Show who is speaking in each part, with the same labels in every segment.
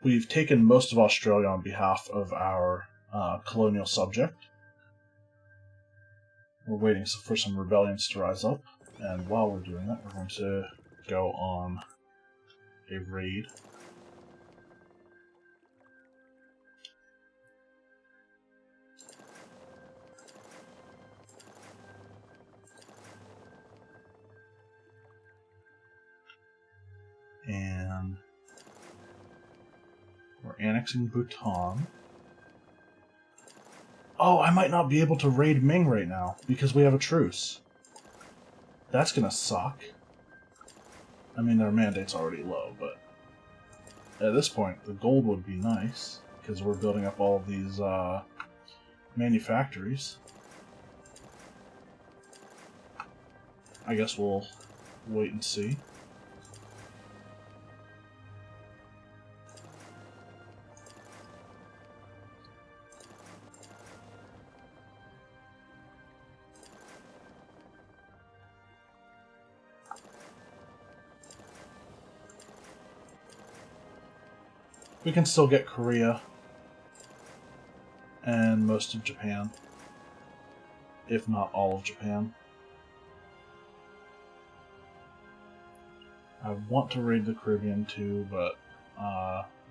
Speaker 1: we've taken most of Australia on behalf of our colonial subject. We're waiting for some rebellions to rise up, and while we're doing that, we're going to go on a raid. And we're annexing Bhutan. Oh, I might not be able to raid Ming right now because we have a truce. That's gonna suck. I mean, their mandate's already low, but at this point, the gold would be nice because we're building up all of these manufactories. I guess we'll wait and see. We can still get Korea and most of Japan, if not all of Japan. I want to raid the Caribbean too, but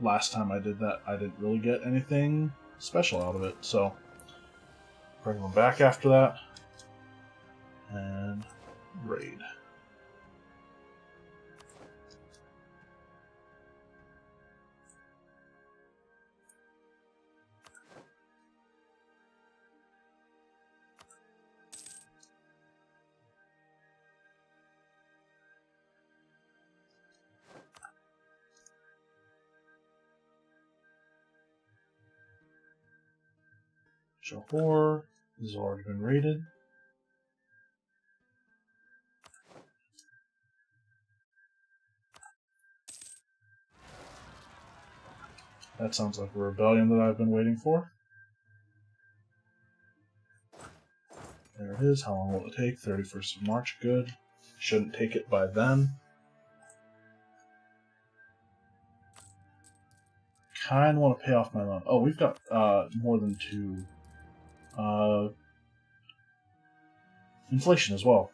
Speaker 1: last time I did that, I didn't really get anything special out of it, so bring them back after that and raid. Johor has already been raided. That sounds like a rebellion that I've been waiting for. There it is. How long will it take? 31st of March. Good. Shouldn't take it by then. Kind of want to pay off my loan. Oh, we've got more than 2. Inflation as well.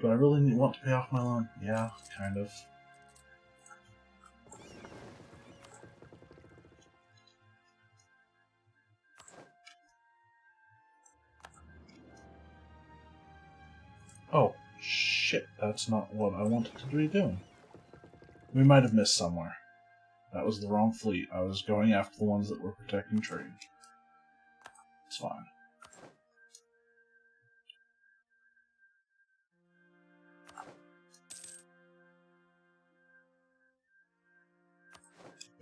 Speaker 1: Do I really want to pay off my loan? Yeah, kind of. Oh, shit. That's not what I wanted to be doing. We might have missed somewhere. That was the wrong fleet. I was going after the ones that were protecting trade. It's fine.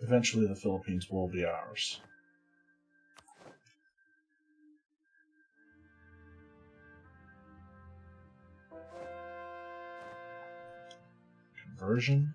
Speaker 1: Eventually the Philippines will be ours. Conversion.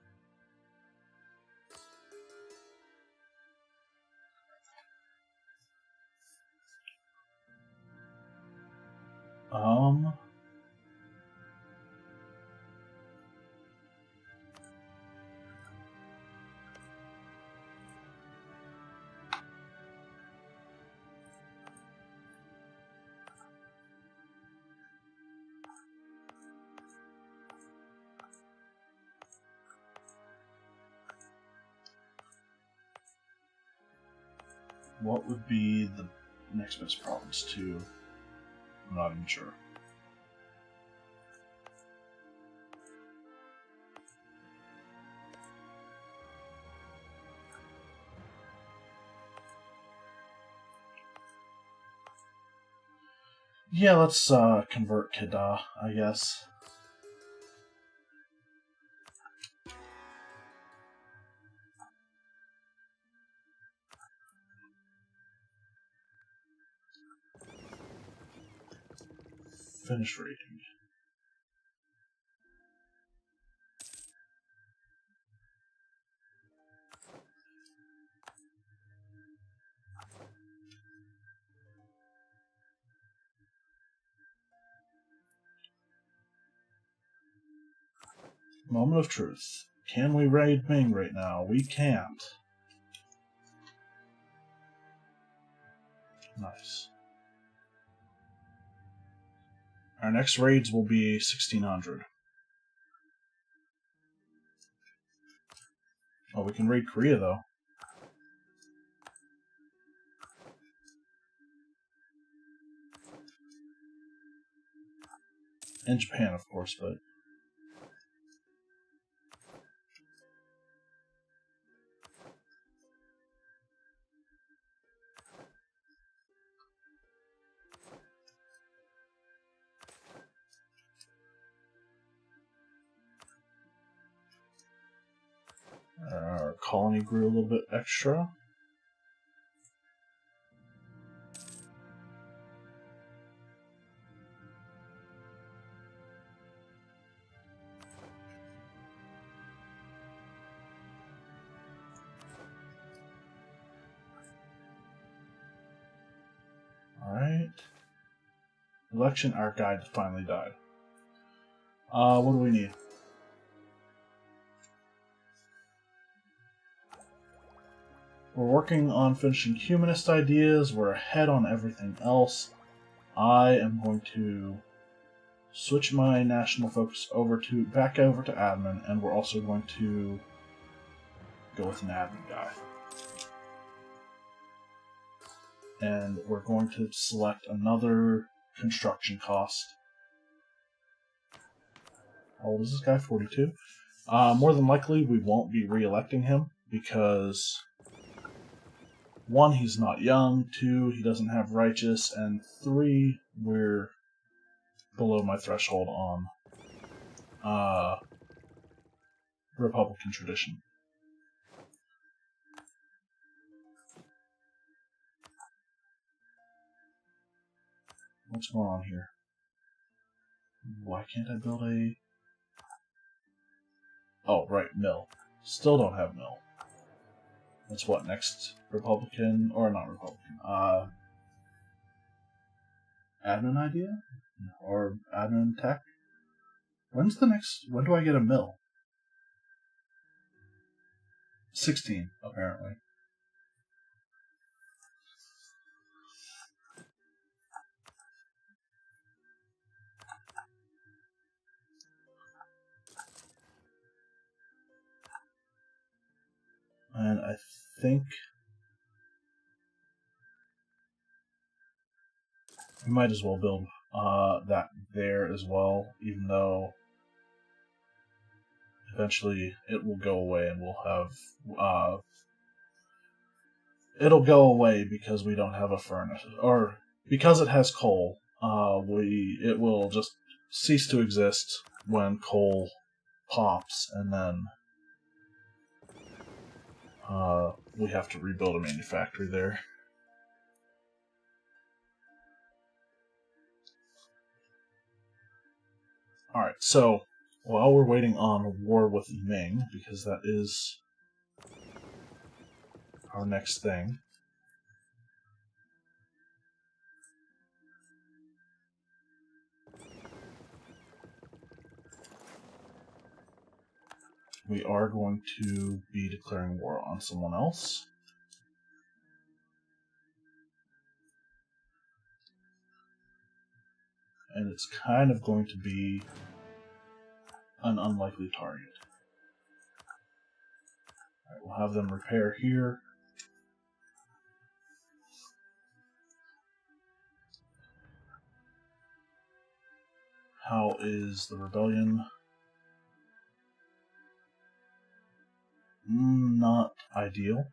Speaker 1: What would be the next best province to? I'm not even sure. Yeah, let's convert Kedah, I guess. Finish rating. Moment of truth. Can we raid Ming right now? We can't. Nice. Our next raids will be 1600. Oh, we can raid Korea, though. And Japan, of course, but... Our colony grew a little bit extra. Alright. Election, our guide finally died. What do we need? We're working on finishing humanist ideas. We're ahead on everything else. I am going to switch my national focus back over to admin, and we're also going to go with an admin guy. And we're going to select another construction cost. How old is this guy? 42? More than likely, we won't be re-electing him because 1, he's not young, 2, he doesn't have righteous, and 3, we're below my threshold on Republican tradition. What's going on here? Why can't I build a... Oh, right, mill. Still don't have mill. That's what, next Republican, or not Republican, admin idea? Or admin tech? When do I get a mill? 16, apparently. And I think we might as well build that there as well, even though eventually it will go away and we'll have it'll go away because we don't have a furnace, or because it has coal. It will just cease to exist when coal pops, and then we have to rebuild a manufactory there. Alright, so while we're waiting on war with Ming, because that is our next thing, we are going to be declaring war on someone else. And it's kind of going to be an unlikely target. Alright, we'll have them repair here. How is the rebellion? Not ideal.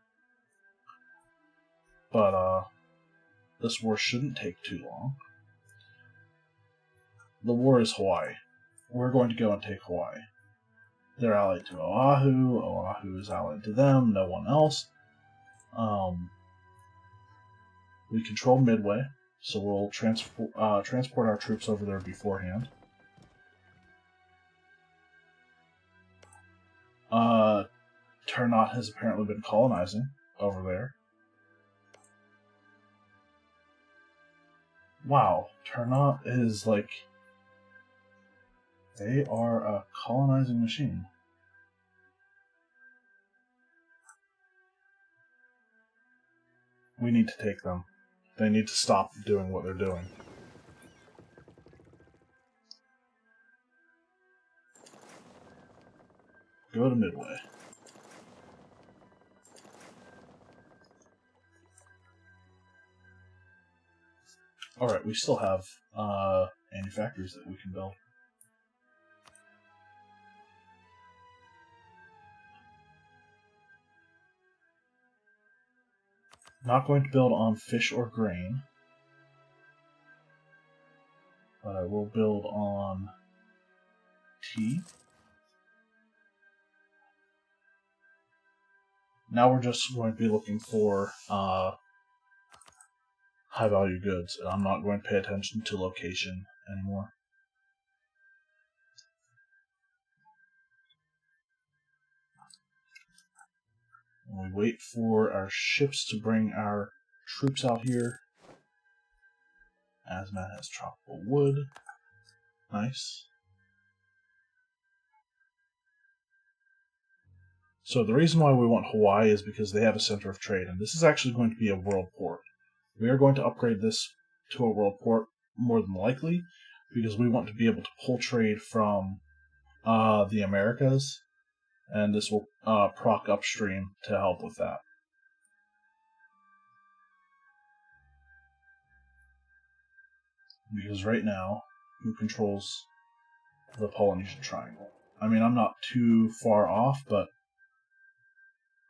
Speaker 1: But this war shouldn't take too long. The war is Hawaii. We're going to go and take Hawaii. They're allied to Oahu. Oahu is allied to them. No one else. We control Midway, so we'll transport our troops over there beforehand. Ternate has apparently been colonizing over there. Wow, Ternate is like... They are a colonizing machine. We need to take them. They need to stop doing what they're doing. Go to Midway. Alright, we still have manufacturers that we can build. Not going to build on fish or grain, but I will build on tea. Now we're just going to be looking for high-value goods, and I'm not going to pay attention to location anymore. And we wait for our ships to bring our troops out here. Azmat has tropical wood. Nice. So the reason why we want Hawaii is because they have a center of trade, and this is actually going to be a world port. We are going to upgrade this to a world port more than likely, because we want to be able to pull trade from the Americas, and this will proc upstream to help with that. Because right now, who controls the Polynesian Triangle? I mean, I'm not too far off, but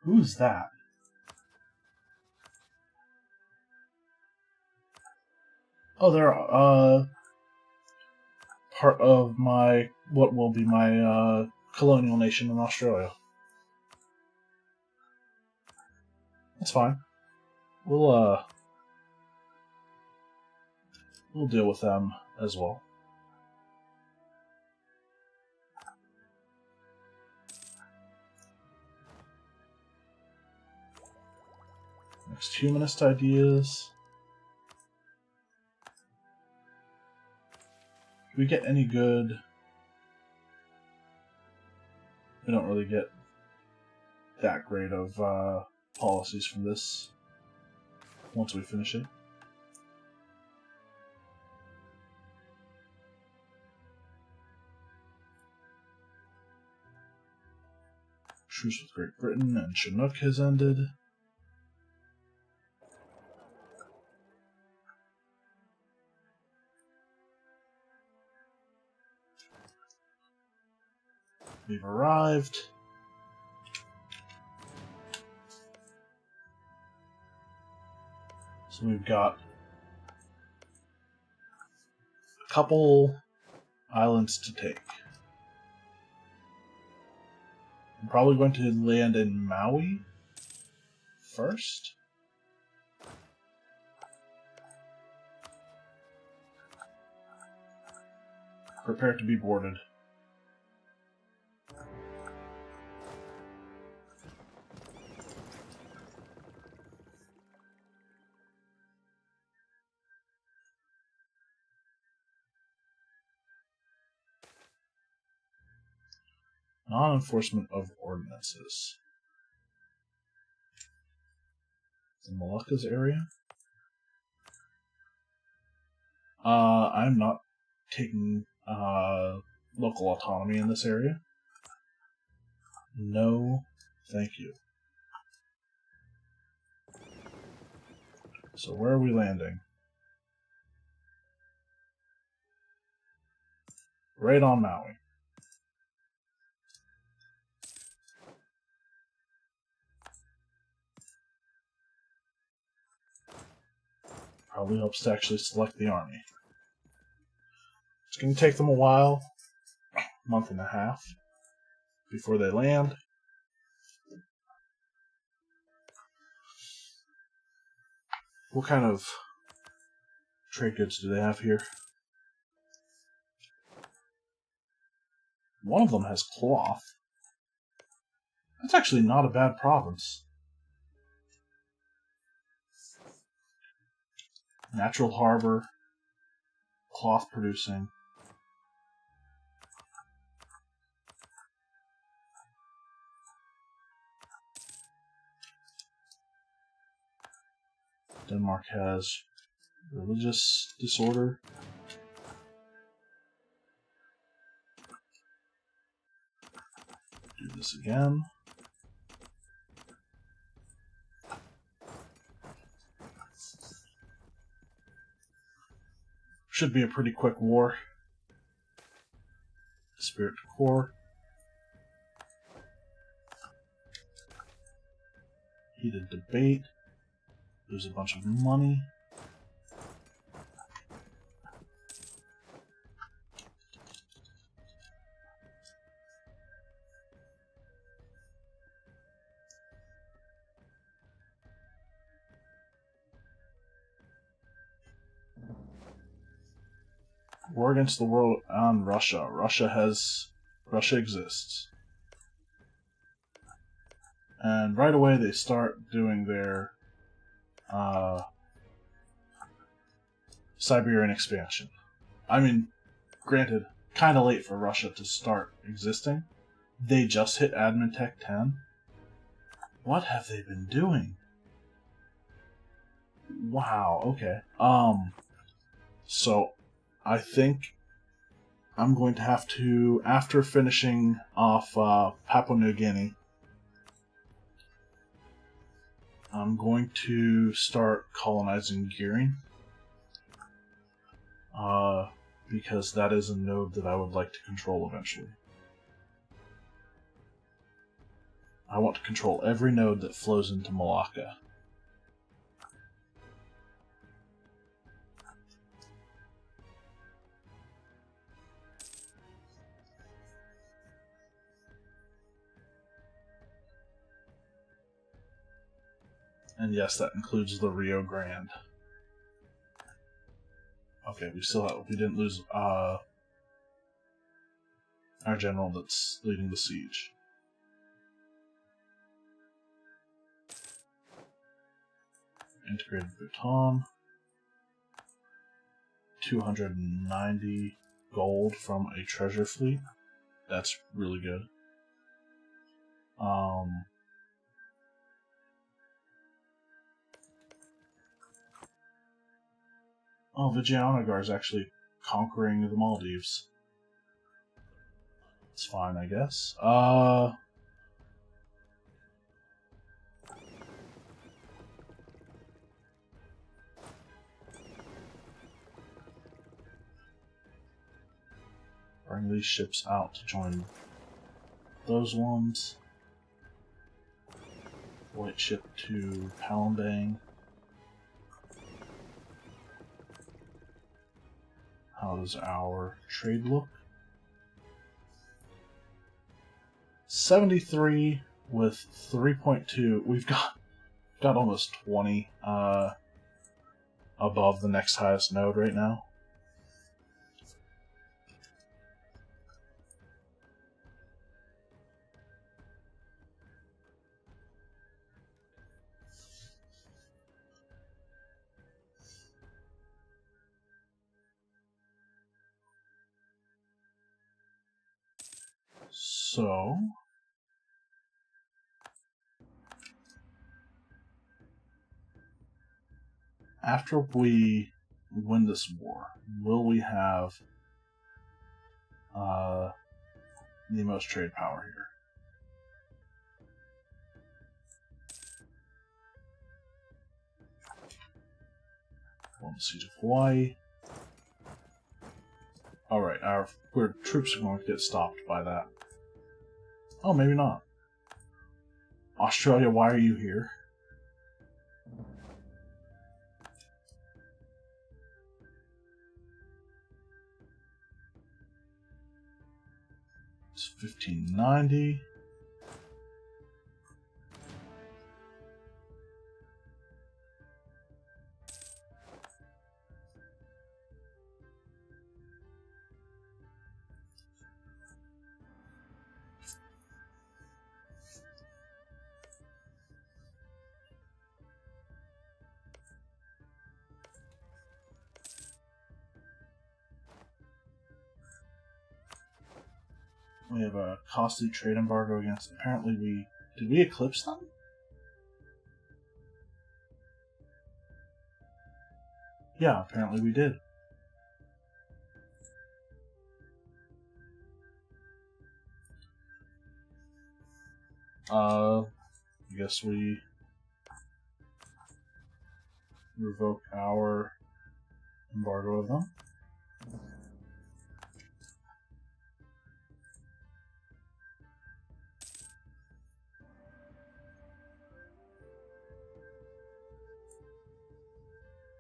Speaker 1: who's that? Oh, they're part of what will be my colonial nation in Australia. That's fine. We'll deal with them as well. Next, humanist ideas. Do we get any good? We don't really get that great of policies from this once we finish it. Truce with Great Britain and Chinook has ended. We've arrived. So we've got a couple islands to take. I'm probably going to land in Maui first. Prepare to be boarded. Non-enforcement of ordinances. The Moluccas area. I'm not taking local autonomy in this area. No, thank you. So where are we landing? Right on Maui. Probably helps to actually select the army. It's going to take them a while, month and a half, before they land. What kind of trade goods do they have here? One of them has cloth. That's actually not a bad province. Natural harbor, cloth producing. Denmark has religious disorder. Do this again. Should be a pretty quick war. Spirit to core. Heated debate. There's a bunch of money. War against the world on Russia. Russia exists. And right away they start doing their Siberian expansion. I mean, granted, kind of late for Russia to start existing. They just hit Admin Tech 10. What have they been doing? Wow, okay. So I think I'm going to have to, after finishing off Papua New Guinea, I'm going to start colonizing Gearing. Because that is a node that I would like to control eventually. I want to control every node that flows into Malacca. And yes, that includes the Rio Grande. Okay, we didn't lose our general that's leading the siege. Integrated Bhutan. 290 gold from a treasure fleet. That's really good. Oh, Vijayanagar is actually conquering the Maldives. It's fine, I guess. Bring these ships out to join those ones. White ship to Palembang. How does our trade look? 73 with 3.2. We've got almost 20 above the next highest node right now. So, after we win this war, will we have the most trade power here? On the siege of Hawaii. Alright, our troops are going to get stopped by that. Oh, maybe not. Australia, why are you here? It's 1590. We have a costly trade embargo against. Apparently, did we eclipse them? Yeah, apparently we did. I guess we revoke our embargo of them.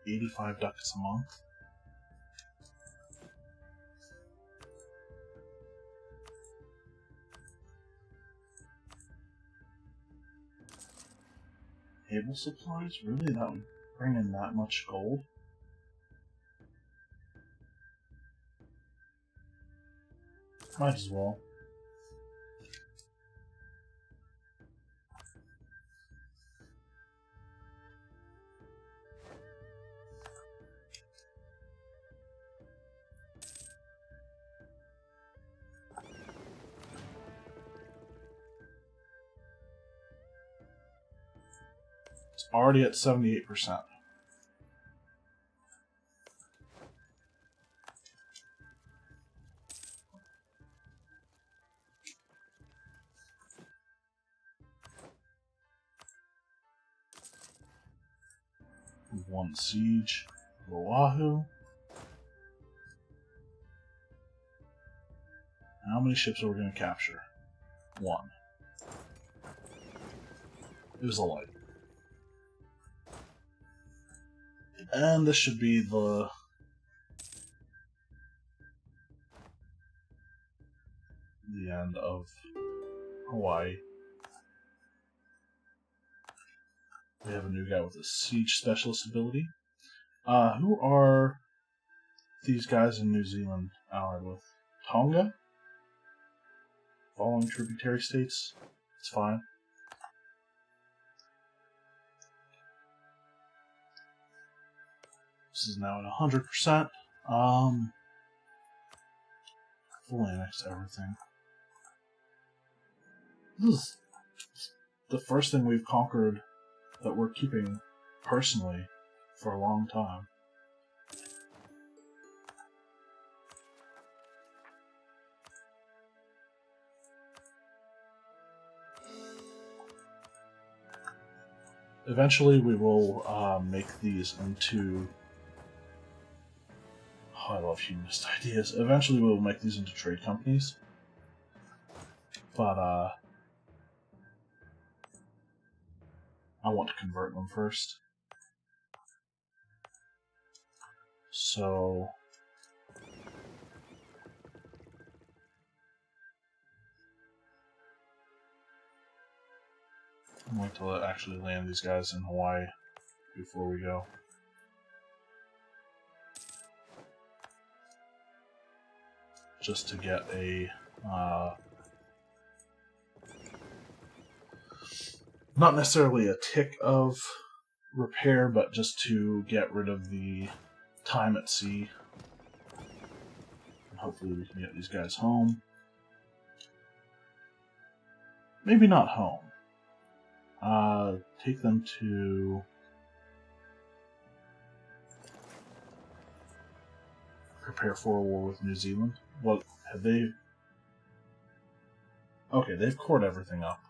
Speaker 1: $85 a month. Table supplies? Really? That would bring in that much gold? Might as well. It's already at 78%. We've won Siege of Oahu. How many ships are we going to capture? 1. It was a light. And this should be the end of Hawaii. We have a new guy with a siege specialist ability. Who are these guys in New Zealand allied with? Tonga? Following tributary states? It's fine. This is now at 100%. Full annex everything. This is the first thing we've conquered that we're keeping personally for a long time. Eventually we will make these into... Oh, I love humanist ideas. Eventually we will make these into trade companies. But, I want to convert them first. So... I'm going to actually land these guys in Hawaii before we go. Just to get a... not necessarily a tick of repair, but just to get rid of the time at sea. And hopefully we can get these guys home. Maybe not home. Take them to... prepare for a war with New Zealand. What have they... Okay, they've cored everything up,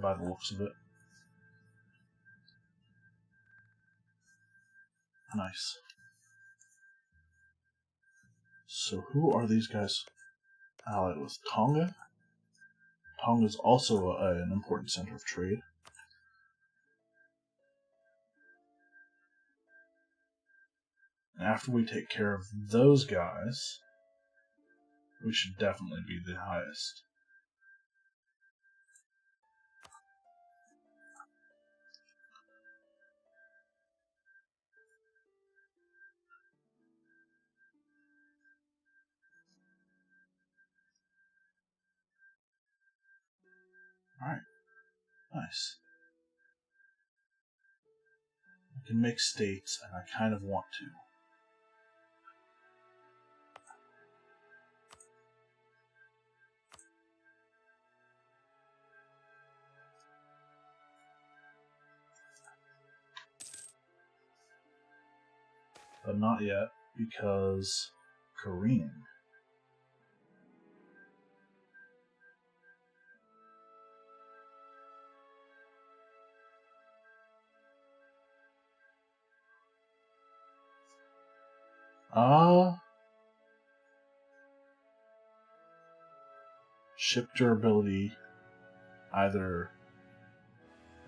Speaker 1: by the looks of it. Nice. So who are these guys allied with? Tonga? Tonga is also an important center of trade. And after we take care of those guys, we should definitely be the highest. Alright. Nice. I can make states, and I kind of want to. But not yet, because Korean. Ship durability either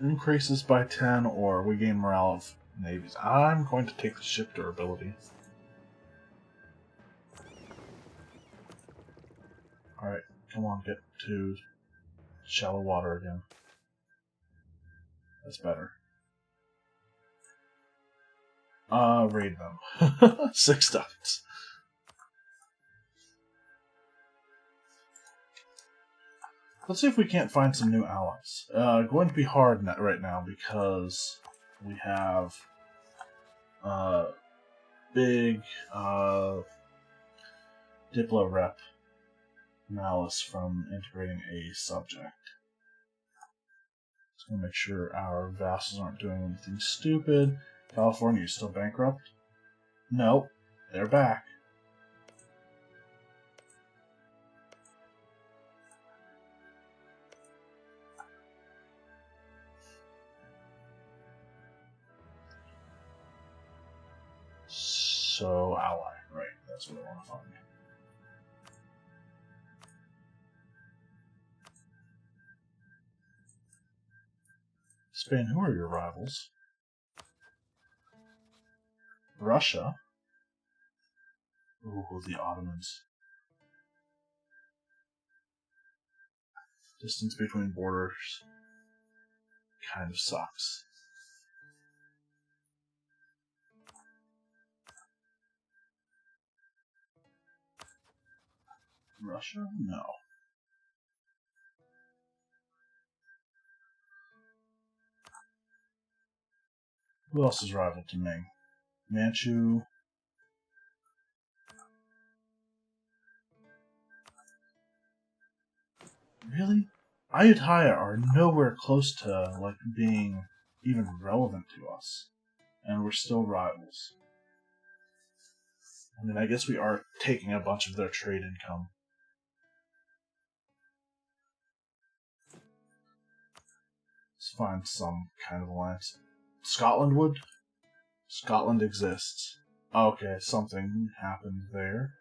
Speaker 1: increases by 10 or we gain morale of navies. I'm going to take the ship durability. Alright, come on, get to shallow water again. That's better. Raid them. 6 ducats. Let's see if we can't find some new allies. Going to be hard right now because we have big Diplo rep malice from integrating a subject. Just gonna make sure our vassals aren't doing anything stupid. California, you still bankrupt? Nope, they're back. So, ally, right, that's what I want to find. Spain, who are your rivals? Russia? Ooh, the Ottomans. Distance between borders kind of sucks. Russia? No. Who else is rival to Ming? Manchu. Really? Ayutthaya are nowhere close to like being even relevant to us, and we're still rivals. I mean, I guess we are taking a bunch of their trade income. Let's find some kind of alliance. Scotland would? Scotland exists. Okay, something happened there.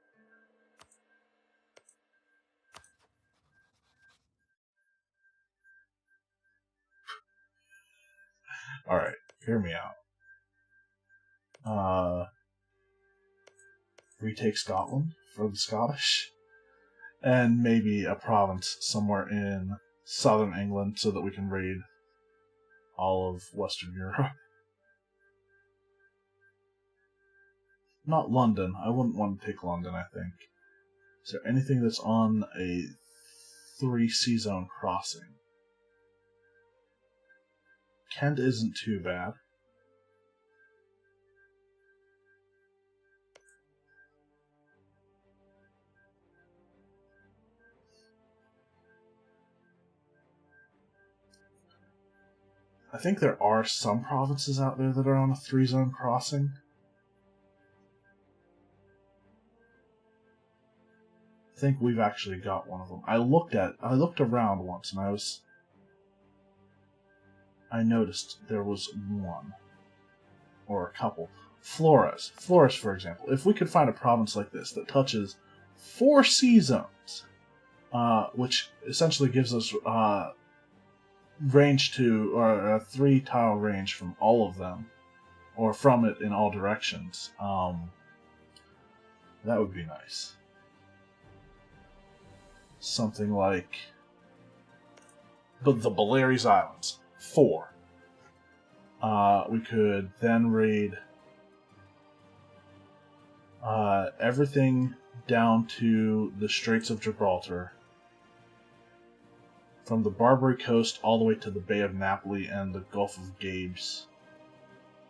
Speaker 1: Alright, hear me out. Retake Scotland for the Scottish. And maybe a province somewhere in southern England so that we can raid all of Western Europe. Not London. I wouldn't want to take London, I think. Is there anything that's on a 3 C-zone crossing? Kent isn't too bad. I think there are some provinces out there that are on a 3-zone crossing. I think we've actually got one of them. I looked around once and I noticed there was one. Or a couple. Flores, for example. If we could find a province like this that touches 4 C-zones, which essentially gives us range to, or a 3-tile range from all of them, or from it in all directions, that would be nice. Something like the Baleari's Islands, 4. We could then raid everything down to the Straits of Gibraltar, from the Barbary Coast all the way to the Bay of Napoli and the Gulf of Gabes,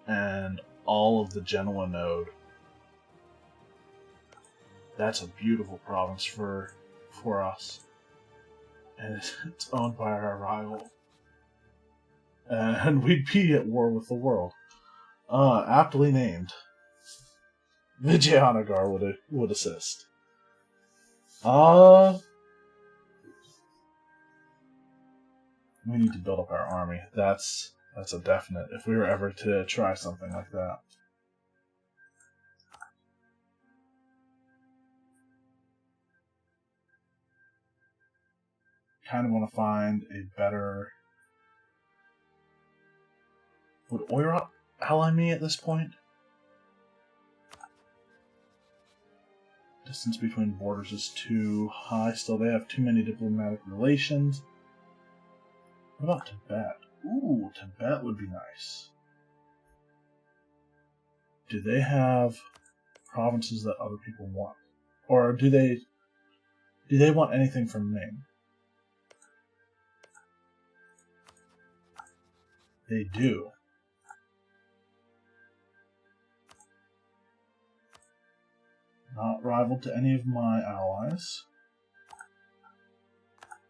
Speaker 1: and all of the Genoa node. That's a beautiful province for us. And it's owned by our rival. And we'd be at war with the world. Aptly named. Vijayanagar would assist. We need to build up our army. That's a definite. If we were ever to try something like that. Kind of want to find a better. Would Oirat ally me at this point? Distance between borders is too high. Still, they have too many diplomatic relations. What about Tibet? Ooh, Tibet would be nice. Do they have provinces that other people want? Or do they want anything from Ming? They do. Not rival to any of my allies.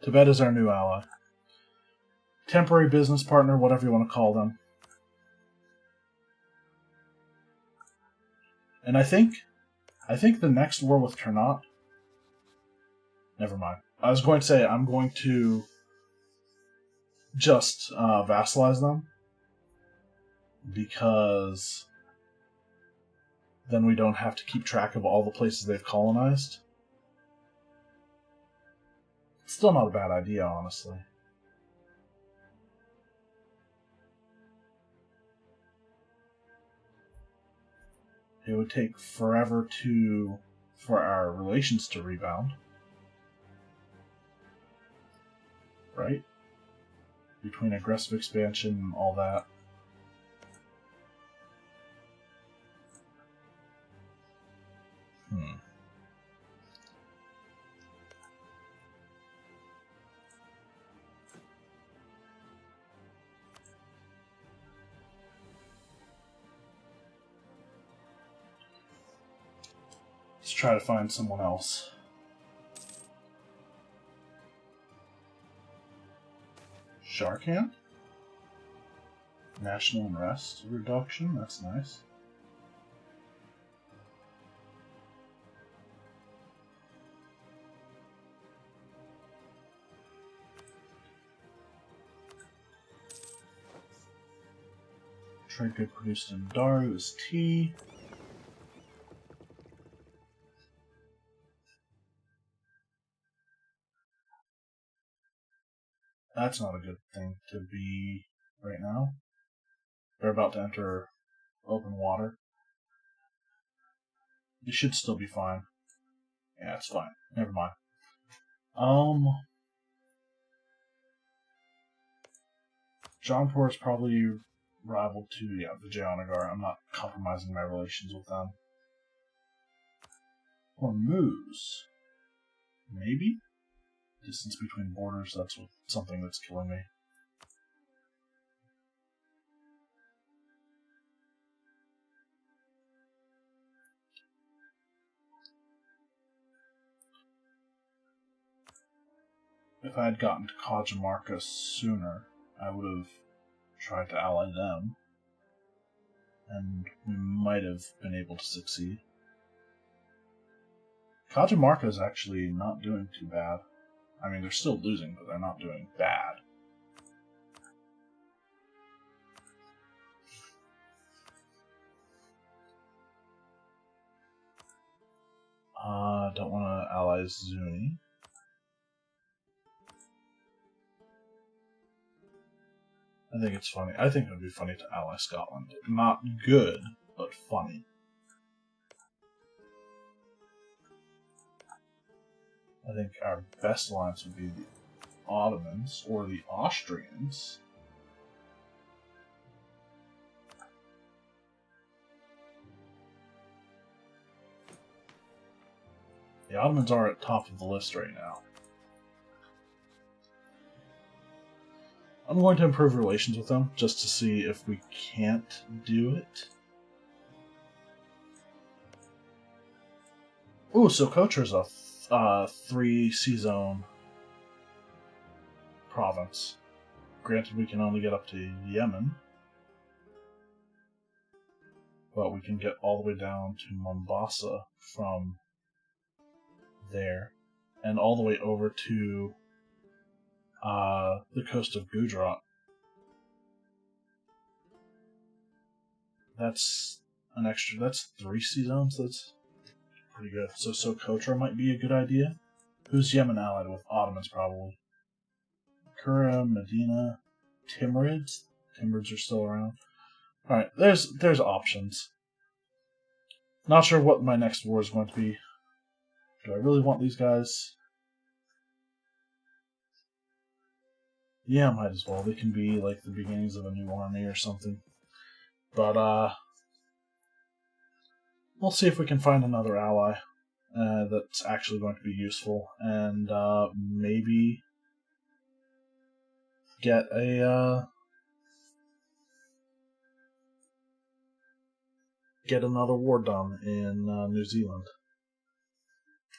Speaker 1: Tibet is our new ally. Temporary business partner, whatever you want to call them. And I think the next war with Ternat. Never mind. I was going to say I'm going to just vassalize them, because then we don't have to keep track of all the places they've colonized. It's still not a bad idea, honestly. It would take forever for our relations to rebound. Right? Between aggressive expansion and all that. Let's try to find someone else. Sharkhand? National unrest reduction, that's nice. Trade good produced in Daru is tea. That's not a good thing to be right now. They're about to enter open water. It should still be fine. Yeah, it's fine. Never mind. Jaunpur is probably rival to, Vijayanagar. I'm not compromising my relations with them. Hormuz. Maybe? Distance between borders, that's something that's killing me. If I had gotten to Cajamarca sooner, I would have tried to ally them, and we might have been able to succeed. Cajamarca is actually not doing too bad. I mean, they're still losing, but they're not doing bad. Don't want to ally Zuni. I think it's funny. I think it would be funny to ally Scotland. Not good, but funny. I think our best alliance would be the Ottomans or the Austrians. The Ottomans are at top of the list right now. I'm going to improve relations with them just to see if we can't do it. Ooh, so Kocher's a 3 C-zone province. Granted, we can only get up to Yemen. but we can get all the way down to Mombasa from there, and all the way over to the coast of Gujarat. That's an extra. That's 3 sea zones. That's pretty good. So Socotra might be a good idea. Who's Yemen allied with? Ottomans, probably. Kura, Medina, Timurids. Timurids are still around. Alright, there's options. Not sure what my next war is going to be. Do I really want these guys? Yeah, might as well. They can be like the beginnings of a new army or something. But, we'll see if we can find another ally that's actually going to be useful, and maybe get get another war done in New Zealand.